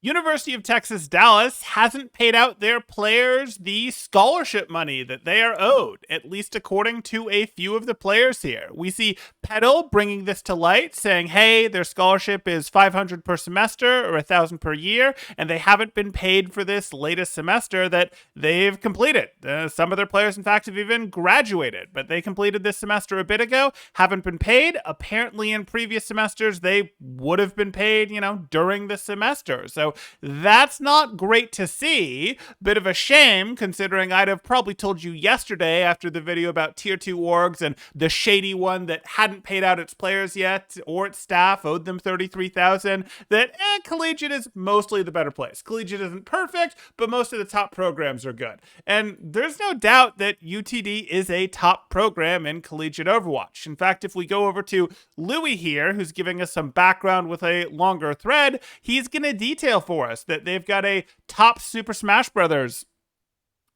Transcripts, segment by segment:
University of Texas Dallas hasn't paid out their players the scholarship money that they are owed, at least according to a few of the players here. We see Petal bringing this to light, saying, hey, their scholarship is $500 per semester or $1,000 per year, and they haven't been paid for this latest semester that they've completed. Some of their players, in fact, have even graduated, but they completed this semester a bit ago, haven't been paid. Apparently, in previous semesters, they would have been paid, during the semester. So that's not great to see. Bit of a shame, considering I'd have probably told you yesterday after the video about Tier 2 orgs and the shady one that hadn't paid out its players yet or its staff, owed them $33,000, that Collegiate is mostly the better place. Collegiate isn't perfect, but most of the top programs are good. And there's no doubt that UTD is a top program in Collegiate Overwatch. In fact, if we go over to Louis here, who's giving us some background with a longer thread, he's going to detail for us that they've got a top Super Smash Brothers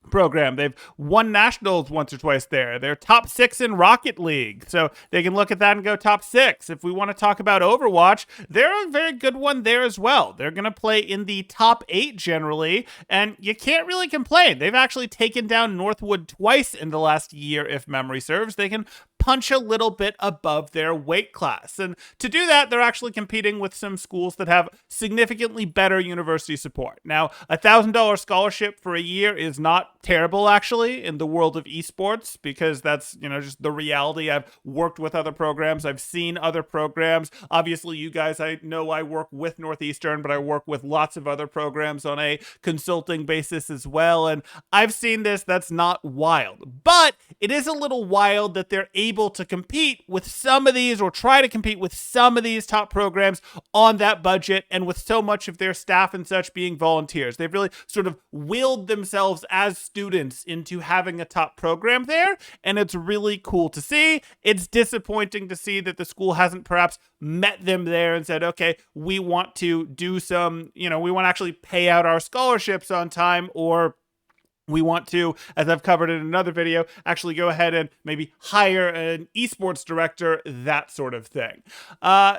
program. They've won nationals once or twice there. They're top 6 in Rocket League. So they can look at that and go top 6. If we want to talk about Overwatch, they're a very good one there as well. They're going to play in the top 8 generally, and you can't really complain. They've actually taken down Northwood twice in the last year, if memory serves. They can punch a little bit above their weight class. And to do that, they're actually competing with some schools that have significantly better university support. Now, $1,000 scholarship for a year is not terrible, actually, in the world of esports, because that's, just the reality. I've worked with other programs. I've seen other programs. Obviously, you guys, I know I work with Northeastern, but I work with lots of other programs on a consulting basis as well. And I've seen this. That's not wild. But it is a little wild that they're able to compete with some of these, or try to compete with some of these top programs on that budget, and with so much of their staff and such being volunteers. They've really sort of willed themselves as students into having a top program there, and it's really cool to see. It's disappointing to see that the school hasn't perhaps met them there and said, okay, we want to do some, we want to actually pay out our scholarships on time, or we want to, as I've covered in another video, actually go ahead and maybe hire an esports director, that sort of thing.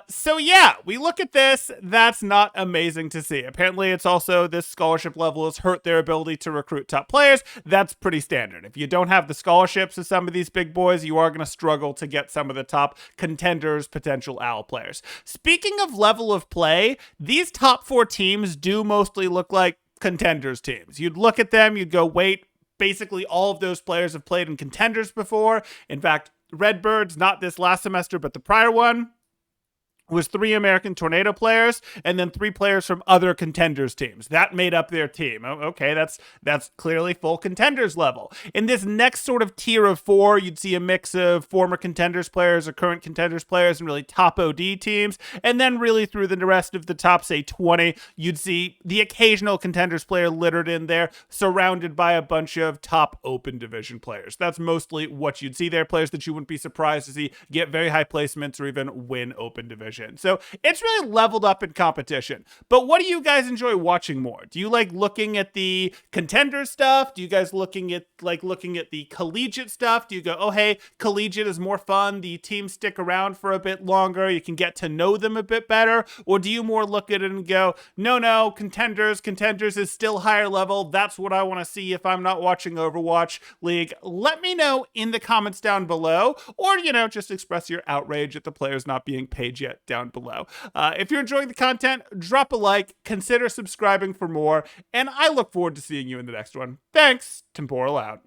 So yeah, we look at this. That's not amazing to see. Apparently, it's also this scholarship level has hurt their ability to recruit top players. That's pretty standard. If you don't have the scholarships of some of these big boys, you are going to struggle to get some of the top contenders, potential OWL players. Speaking of level of play, these top 4 teams do mostly look like Contenders teams. You'd look at them, you'd go, wait, basically all of those players have played in Contenders before. In fact, Redbirds, not this last semester, but the prior one, was 3 American Tornado players and then 3 players from other Contenders teams. That made up their team. Okay, that's clearly full Contenders level. In this next sort of tier of 4, you'd see a mix of former Contenders players or current Contenders players and really top OD teams. And then really through the rest of the top, say, 20, you'd see the occasional Contenders player littered in there, surrounded by a bunch of top Open Division players. That's mostly what you'd see there, players that you wouldn't be surprised to see get very high placements or even win Open Division. So it's really leveled up in competition. But what do you guys enjoy watching more? Do you like looking at the Contender stuff? Do you guys looking at the Collegiate stuff? Do you go, oh, hey, Collegiate is more fun. The teams stick around for a bit longer. You can get to know them a bit better. Or do you more look at it and go, no, Contenders is still higher level. That's what I want to see if I'm not watching Overwatch League. Let me know in the comments down below. Or, just express your outrage at the players not being paid yet down below. If you're enjoying the content, drop a like, consider subscribing for more, and I look forward to seeing you in the next one. Thanks, Temporal out.